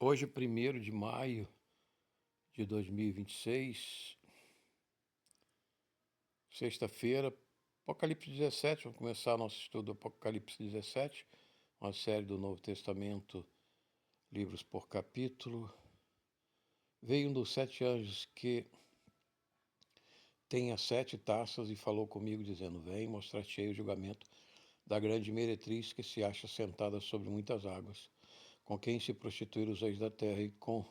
Hoje, 1º de maio de 2026, sexta-feira, Apocalipse 17. Vamos começar nosso estudo do Apocalipse 17, uma série do Novo Testamento, livros por capítulo. Veio um dos 7 anjos que tem as 7 taças e falou comigo, dizendo: Vem, mostrar-te-ei o julgamento da grande meretriz que se acha sentada sobre muitas águas, com quem se prostituíram os reis da terra, e com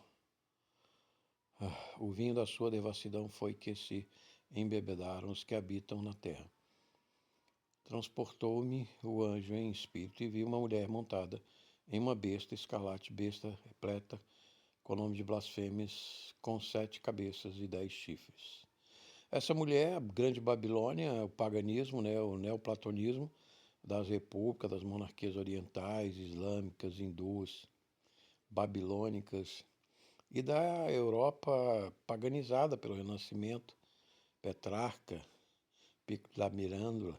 o vinho da sua devassidão foi que se embebedaram os que habitam na terra. Transportou-me o anjo em espírito e vi uma mulher montada em uma besta escarlate, besta repleta com o nome de blasfêmias, com 7 cabeças e 10 chifres. Essa mulher, a grande Babilônia, o paganismo, o neoplatonismo das repúblicas, das monarquias orientais, islâmicas, hindus, babilônicas, e da Europa paganizada pelo Renascimento. Petrarca, Pico da Mirandola,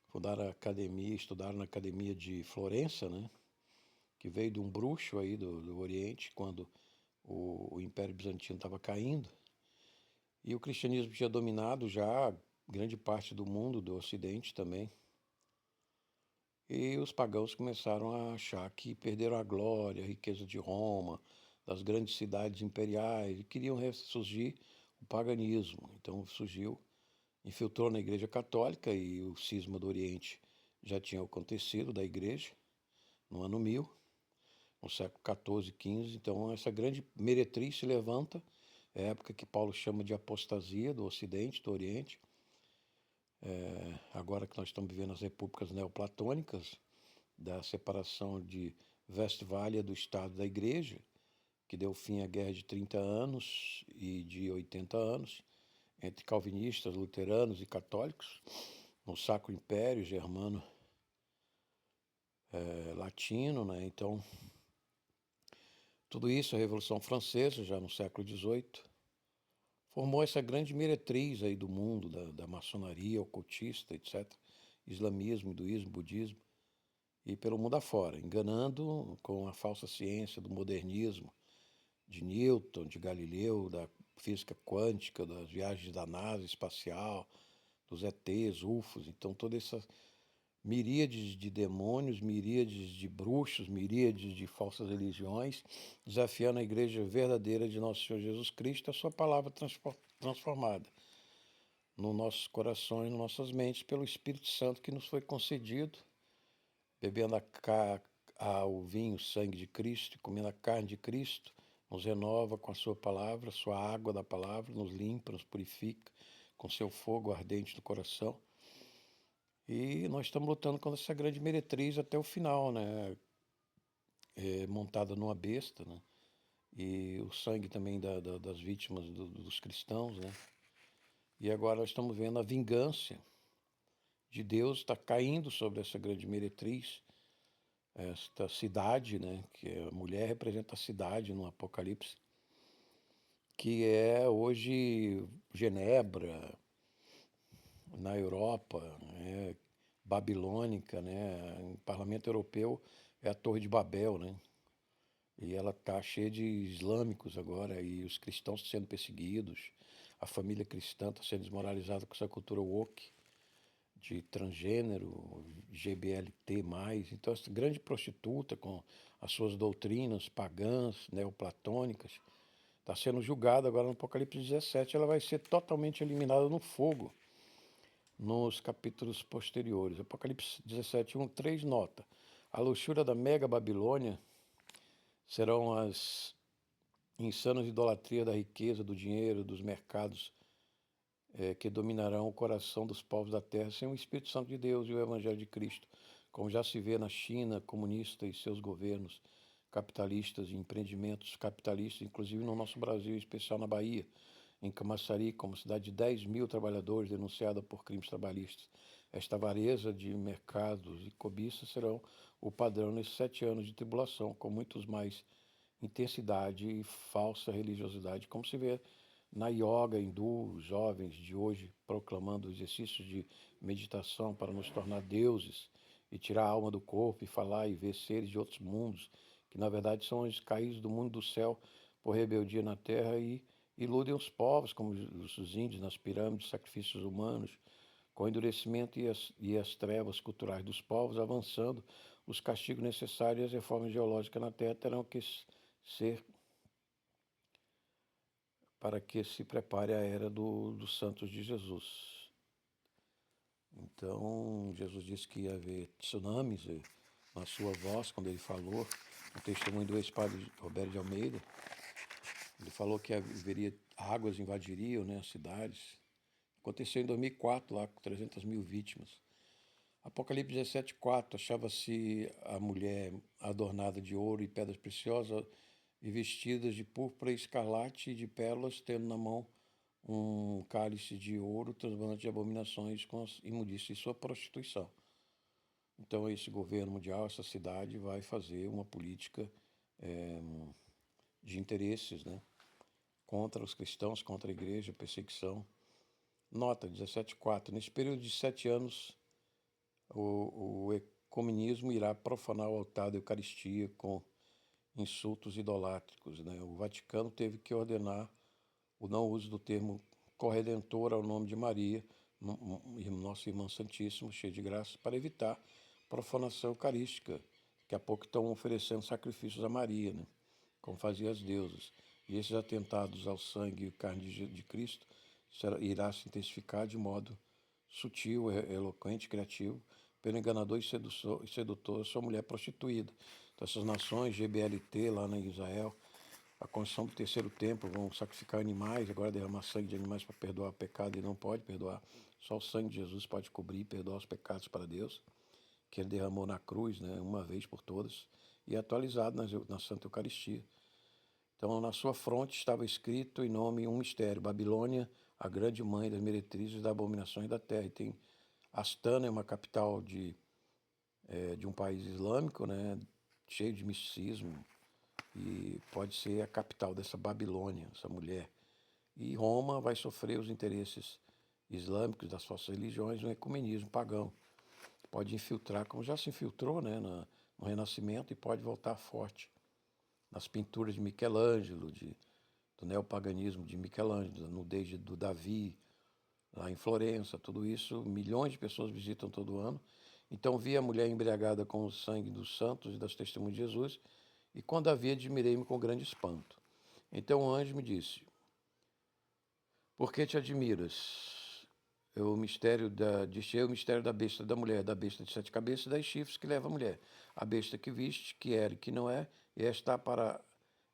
fundaram a academia, estudaram na academia de Florença, que veio de um bruxo aí do Oriente, quando o Império Bizantino estava caindo, e o cristianismo tinha dominado já grande parte do mundo, do Ocidente também, e os pagãos começaram a achar que perderam a glória, a riqueza de Roma, das grandes cidades imperiais, e queriam ressurgir o paganismo. Então surgiu, infiltrou na Igreja Católica, e o cisma do Oriente já tinha acontecido da Igreja no ano 1000, no século XIV, XV. Então essa grande meretriz se levanta, é a época que Paulo chama de apostasia do Ocidente, do Oriente. Agora que nós estamos vivendo as repúblicas neoplatônicas, da separação de Westfália do Estado da Igreja, que deu fim à Guerra de 30 anos e de 80 anos, entre calvinistas, luteranos e católicos, no Sacro Império Germano Latino, Então, tudo isso, a Revolução Francesa, já no século XVIII, formou essa grande meretriz aí do mundo, da maçonaria, ocultista, etc., islamismo, hinduísmo, budismo, e pelo mundo afora, enganando com a falsa ciência do modernismo, de Newton, de Galileu, da física quântica, das viagens da NASA espacial, dos ETs, UFOs. Então toda essa miríades de demônios, miríades de bruxos, miríades de falsas religiões, desafiando a igreja verdadeira de nosso Senhor Jesus Cristo, a sua palavra transformada nos nossos corações, nas nossas mentes, pelo Espírito Santo que nos foi concedido, bebendo o vinho, o sangue de Cristo, comendo a carne de Cristo, nos renova com a sua palavra, sua água da palavra, nos limpa, nos purifica com seu fogo ardente do coração. E nós estamos lutando contra essa grande meretriz até o final, montada numa besta, E o sangue também das vítimas dos cristãos, E agora nós estamos vendo a vingança de Deus está caindo sobre essa grande meretriz, esta cidade, que a mulher representa a cidade no Apocalipse, que é hoje Genebra, na Europa, babilônica, O Parlamento Europeu é a Torre de Babel, E ela está cheia de islâmicos agora, e os cristãos sendo perseguidos, a família cristã está sendo desmoralizada com essa cultura woke, de transgênero, GBLT+. Então essa grande prostituta com as suas doutrinas pagãs, neoplatônicas, está sendo julgada agora no Apocalipse 17, ela vai ser totalmente eliminada no fogo nos capítulos posteriores. Apocalipse 17, 1, 3 nota. A luxúria da mega Babilônia serão as insanas idolatrias da riqueza, do dinheiro, dos mercados, que dominarão o coração dos povos da terra sem o Espírito Santo de Deus e o Evangelho de Cristo, como já se vê na China comunista e seus governos capitalistas e empreendimentos capitalistas, inclusive no nosso Brasil, em especial na Bahia, em Camaçari, como cidade de 10 mil trabalhadores denunciada por crimes trabalhistas. Esta avareza de mercados e cobiça serão o padrão nesses 7 anos de tribulação, com muitos mais intensidade e falsa religiosidade, como se vê na yoga hindu, os jovens de hoje proclamando exercícios de meditação para nos tornar deuses e tirar a alma do corpo e falar e ver seres de outros mundos que na verdade são os caídos do mundo do céu por rebeldia na terra e iludem os povos, como os índios nas pirâmides, sacrifícios humanos, com o endurecimento e as trevas culturais dos povos avançando, os castigos necessários e as reformas geológicas na terra terão que ser para que se prepare a era dos santos de Jesus. Então, Jesus disse que ia haver tsunamis, na sua voz, quando ele falou, no testemunho do ex-padre Roberto de Almeida, ele falou que haveria águas invadiriam, né, as cidades. Aconteceu em 2004, lá com 300 mil vítimas. Apocalipse 17:4, achava-se a mulher adornada de ouro e pedras preciosas e vestidas de púrpura, escarlate e de pérolas, tendo na mão um cálice de ouro transbordante de abominações com as imundícias e sua prostituição. Então esse governo mundial, essa cidade, vai fazer uma política de interesses, né, contra os cristãos, contra a igreja, perseguição. Nota 17:4. Nesse período de 7 anos, o ecumenismo irá profanar o altar da Eucaristia com insultos idolátricos, né? O Vaticano teve que ordenar o não uso do termo corredentor ao nome de Maria, nossa Irmã Santíssima, cheia de graça, para evitar profanação eucarística. Daqui a pouco estão oferecendo sacrifícios a Maria, né? Como faziam as deusas. E esses atentados ao sangue e carne de Cristo irá se intensificar de modo sutil, eloquente, criativo, pelo enganador e sedutor sua mulher prostituída. Então, essas nações, GBLT lá em Israel, a construção do terceiro templo, vão sacrificar animais, agora derramar sangue de animais para perdoar o pecado, e não pode perdoar. Só o sangue de Jesus pode cobrir e perdoar os pecados para Deus, que ele derramou na cruz, né, uma vez por todas, e atualizado na Santa Eucaristia. Então, na sua fronte estava escrito em nome um mistério: Babilônia, a grande mãe das meretrizes das abominações da terra. E tem Astana, é uma capital de um país islâmico, né, cheio de misticismo, e pode ser a capital dessa Babilônia, essa mulher. E Roma vai sofrer os interesses islâmicos das falsas religiões no ecumenismo pagão. Pode infiltrar, como já se infiltrou, né, no Renascimento, e pode voltar forte nas pinturas de Michelangelo, do neopaganismo de Michelangelo, da nudez do Davi, lá em Florença, tudo isso, milhões de pessoas visitam todo ano. Então vi a mulher embriagada com o sangue dos santos e das testemunhas de Jesus, e quando a vi, admirei-me com grande espanto. Então o anjo me disse: por que te admiras? O mistério o mistério da besta da mulher, da besta de 7 cabeças e 10 chifres que leva a mulher. A besta que viste, que era e que não é, e está para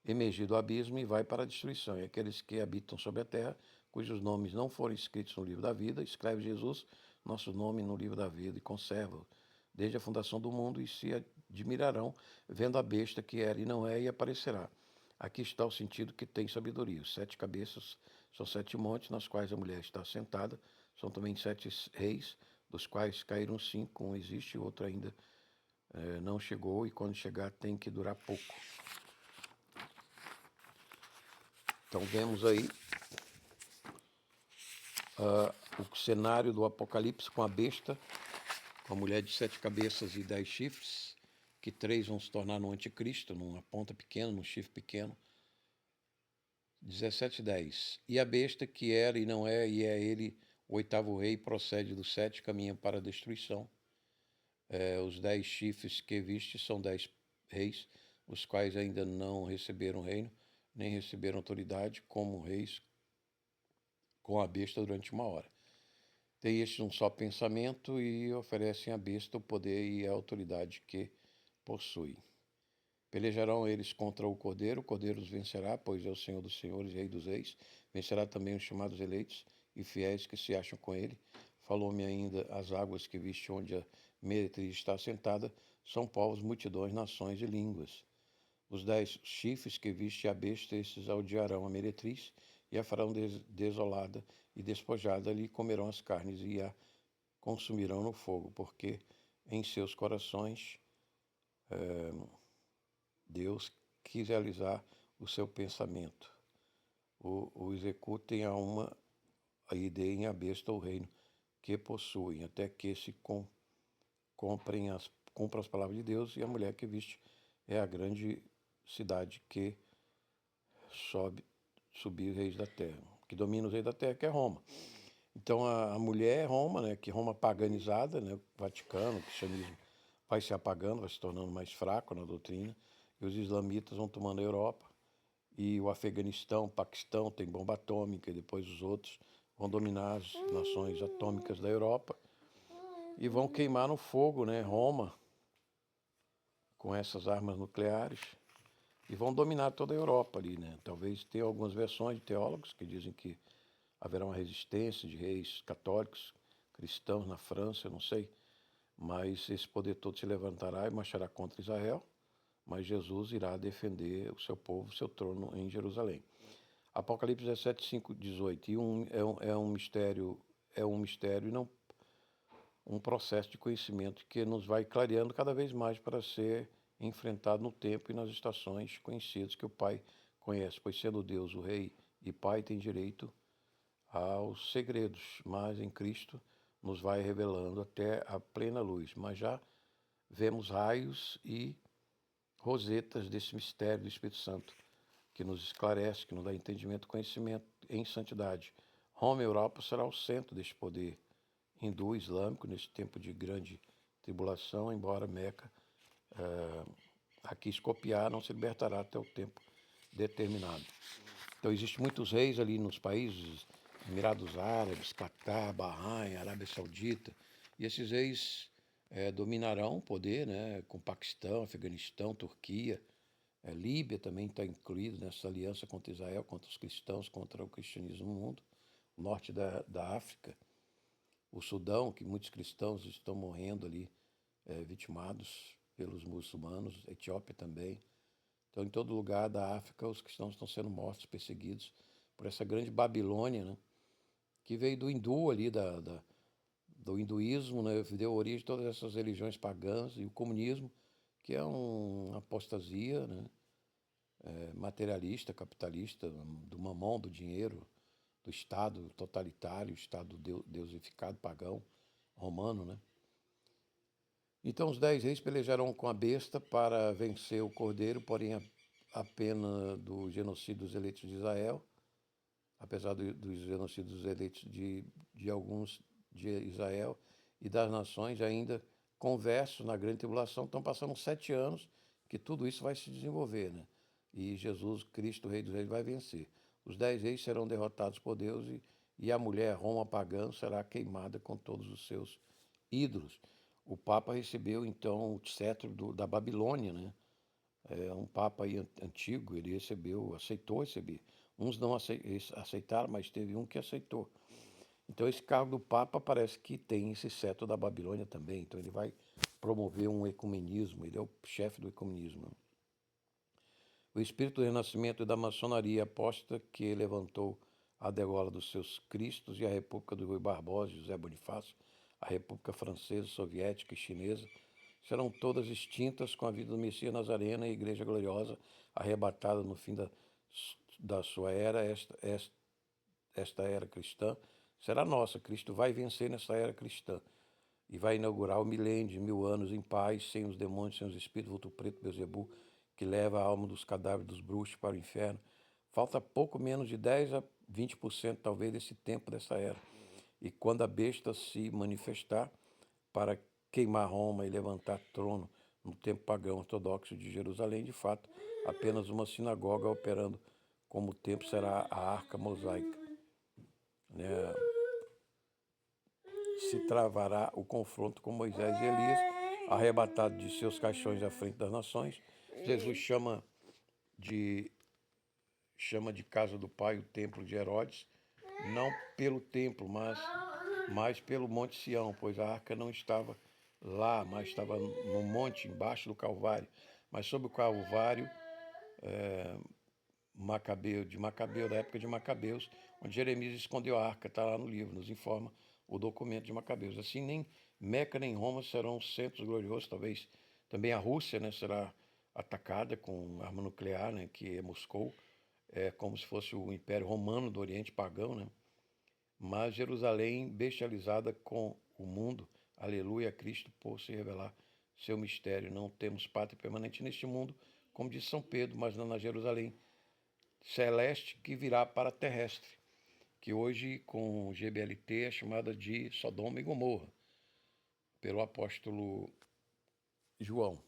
emergir do abismo e vai para a destruição. E aqueles que habitam sobre a terra, cujos nomes não foram escritos no livro da vida, escreve Jesus nosso nome no livro da vida e conserva-o desde a fundação do mundo, e se admirarão vendo a besta que era e não é e aparecerá. Aqui está o sentido que tem sabedoria. Os 7 cabeças são 7 montes, nas quais a mulher está sentada. São também 7 reis, dos quais caíram 5. Um existe, o outro ainda não chegou, e quando chegar tem que durar pouco. Então vemos aí o cenário do Apocalipse com a besta, com a mulher de 7 cabeças e 10 chifres, que 3 vão se tornar no anticristo, numa ponta pequena, num chifre pequeno. 17:10. E a besta que era e não é, e é ele, o 8º rei, procede do 7, caminha para a destruição. Os 10 chifres que viste são 10 reis, os quais ainda não receberam reino, nem receberam autoridade como reis com a besta durante 1 hora. Tem estes um só pensamento e oferecem à besta o poder e a autoridade que possui. Pelejarão eles contra o Cordeiro os vencerá, pois é o Senhor dos senhores e Rei dos reis. Vencerá também os chamados eleitos e fiéis que se acham com ele. Falou-me ainda: as águas que viste onde a meretriz está assentada são povos, multidões, nações e línguas. Os 10 chifres que viste a besta, esses odiarão a meretriz e a farão desolada e despojada, lhe comerão as carnes e a consumirão no fogo, porque em seus corações Deus quis realizar o seu pensamento. O executem e deem à besta o reino que possuem, até que se cumpram as palavras de Deus, e a mulher que viste é a grande cidade que subir os reis da terra, que domina os reis da terra, que é Roma. Então a mulher é Roma, né, que Roma paganizada, né, o Vaticano, o cristianismo vai se apagando, vai se tornando mais fraco na doutrina, e os islamitas vão tomando a Europa, e o Afeganistão, o Paquistão tem bomba atômica, e depois os outros vão dominar as nações atômicas da Europa e vão queimar no fogo, né, Roma, com essas armas nucleares, e vão dominar toda a Europa ali, né? Talvez tenha algumas versões de teólogos que dizem que haverá uma resistência de reis católicos, cristãos na França, eu não sei, mas esse poder todo se levantará e marchará contra Israel, mas Jesus irá defender o seu povo, o seu trono em Jerusalém. Apocalipse 17, 5, 18. É um mistério e não um processo de conhecimento que nos vai clareando cada vez mais para ser enfrentado no tempo e nas estações conhecidas que o Pai conhece, pois sendo Deus o Rei e Pai tem direito aos segredos, mas em Cristo nos vai revelando até a plena luz. Mas já vemos raios e rosetas desse mistério do Espírito Santo, que nos esclarece, que nos dá entendimento e conhecimento em santidade. Roma e Europa será o centro deste poder hindu islâmico nesse tempo de grande tribulação, embora Meca, aqui Escopiar, não se libertará até o tempo determinado. Então existem muitos reis ali nos países, Emirados Árabes, Catar, Bahrein, Arábia Saudita, e esses reis dominarão o poder, né, com Paquistão, Afeganistão, Turquia, Líbia também está incluído nessa aliança contra Israel, contra os cristãos, contra o cristianismo no mundo, o norte da África, o Sudão, que muitos cristãos estão morrendo ali, vitimados pelos muçulmanos, Etiópia também. Então, em todo lugar da África, os cristãos estão sendo mortos, perseguidos por essa grande Babilônia, né, que veio do hindu ali, do hinduísmo, né, deu origem a todas essas religiões pagãs e o comunismo, que é uma apostasia, né, materialista, capitalista, do mamão, do dinheiro, do Estado totalitário, Estado deusificado, pagão, romano, né? Então os 10 reis pelejarão com a besta para vencer o cordeiro, porém a pena do genocídio dos eleitos de Israel, apesar dos genocídios dos eleitos de alguns de Israel e das nações ainda conversos na grande tribulação, estão passando 7 anos que tudo isso vai se desenvolver, né? E Jesus Cristo, Rei dos Reis, vai vencer. Os 10 reis serão derrotados por Deus e a mulher Roma pagã será queimada com todos os seus ídolos. O Papa recebeu então o cetro da Babilônia, né? Um Papa aí antigo, ele aceitou receber. Uns não aceitaram, mas teve um que aceitou. Então esse cargo do Papa parece que tem esse cetro da Babilônia também. Então ele vai promover um ecumenismo, ele é o chefe do ecumenismo. O espírito do renascimento e da maçonaria aposta que levantou a degola dos seus cristos e a República do Rui Barbosa e José Bonifácio, a República Francesa, Soviética e Chinesa, serão todas extintas com a vida do Messias Nazareno e a Igreja Gloriosa, arrebatada no fim da sua era. Esta era cristã será nossa. Cristo vai vencer nessa era cristã e vai inaugurar o milênio de 1000 anos em paz, sem os demônios, sem os espíritos, vulto preto, Beelzebul, que leva a alma dos cadáveres dos bruxos para o inferno. Falta pouco menos de 10 a 20% talvez desse tempo dessa era. E quando a besta se manifestar para queimar Roma e levantar trono no tempo pagão ortodoxo de Jerusalém, de fato, apenas uma sinagoga operando como templo será a arca mosaica, né? Se travará o confronto com Moisés e Elias, arrebatado de seus caixões à frente das nações. Jesus chama de casa do Pai o templo de Herodes, não pelo templo, mas pelo Monte Sião, pois a arca não estava lá, mas estava no monte, embaixo do Calvário. Mas sobre o Calvário, Macabeu, da época de Macabeus, onde Jeremias escondeu a arca, está lá no livro, nos informa o documento de Macabeus. Assim, nem Meca nem Roma serão centros gloriosos, talvez também a Rússia, né, será atacada com arma nuclear, né, que é Moscou, como se fosse o Império Romano do Oriente pagão, né? Mas Jerusalém bestializada com o mundo, aleluia, Cristo por se revelar seu mistério. Não temos pátria permanente neste mundo, como diz São Pedro, mas não na Jerusalém celeste que virá para a terrestre, que hoje com GBLT é chamada de Sodoma e Gomorra, pelo apóstolo João.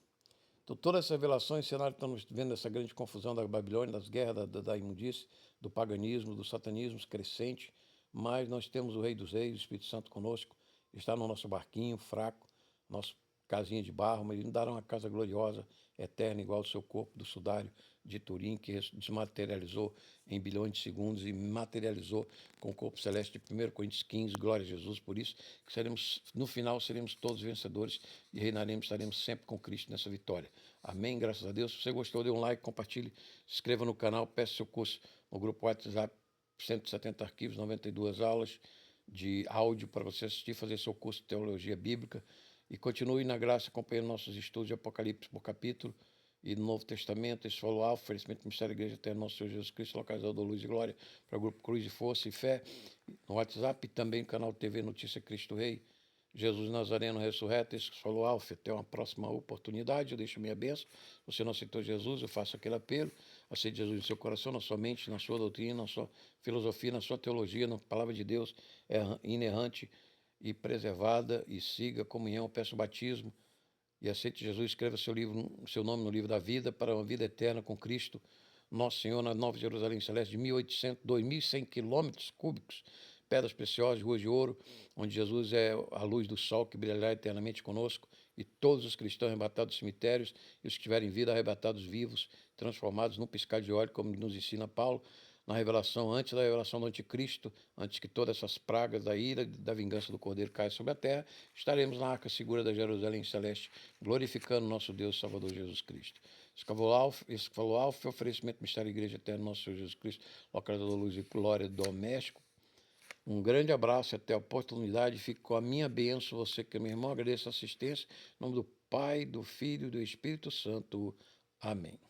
Então, todas essas revelações, cenário, estamos vendo essa grande confusão da Babilônia, das guerras, da imundície, do paganismo, do satanismo crescente, mas nós temos o Rei dos Reis, o Espírito Santo conosco, está no nosso barquinho fraco, nosso casinha de barro, mas ele nos dará uma casa gloriosa, eterna, igual ao seu corpo do sudário de Turim, que desmaterializou em bilhões de segundos e materializou com o corpo celeste de 1 Coríntios 15, glória a Jesus, por isso que seremos, no final, seremos todos vencedores e reinaremos, estaremos sempre com Cristo nessa vitória. Amém, graças a Deus. Se você gostou, dê um like, compartilhe, se inscreva no canal, peça seu curso no grupo WhatsApp, 170 arquivos, 92 aulas de áudio para você assistir, fazer seu curso de Teologia Bíblica e continue na graça acompanhando nossos estudos de Apocalipse por capítulo e no Novo Testamento, esse follow-up, oferecimento do Ministério da Igreja Eterna Nosso Senhor Jesus Cristo, localizador da Luz e Glória, para o grupo Cruz e Força e Fé, no WhatsApp e também no canal TV Notícia Cristo Rei, Jesus Nazareno Ressurreto, esse follow-up, até uma próxima oportunidade, eu deixo minha bênção. Se você não aceitou Jesus, eu faço aquele apelo, aceite Jesus em seu coração, na sua mente, na sua doutrina, na sua filosofia, na sua teologia, na palavra de Deus, é inerrante e preservada, e siga a comunhão, peça o batismo, e aceite Jesus, escreva seu nome no livro da vida, para uma vida eterna com Cristo, nosso Senhor, na Nova Jerusalém Celeste, de 2.100 quilômetros cúbicos, pedras preciosas, ruas de ouro, onde Jesus é a luz do sol que brilhará eternamente conosco, e todos os cristãos arrebatados dos cemitérios, e os que tiverem vida arrebatados vivos, transformados num piscar de óleo, como nos ensina Paulo, na revelação, antes da revelação do anticristo, antes que todas essas pragas da ira, da vingança do Cordeiro caiam sobre a terra, estaremos na arca segura da Jerusalém Celeste, glorificando nosso Deus Salvador Jesus Cristo. Esse falou Alfa, oferecimento do Mistério da Igreja Eterna, nosso Senhor Jesus Cristo, localizador Luz e Glória doméstico. Um grande abraço e até a oportunidade. Fique com a minha bênção, você que é meu irmão, agradeço a assistência. Em nome do Pai, do Filho e do Espírito Santo. Amém.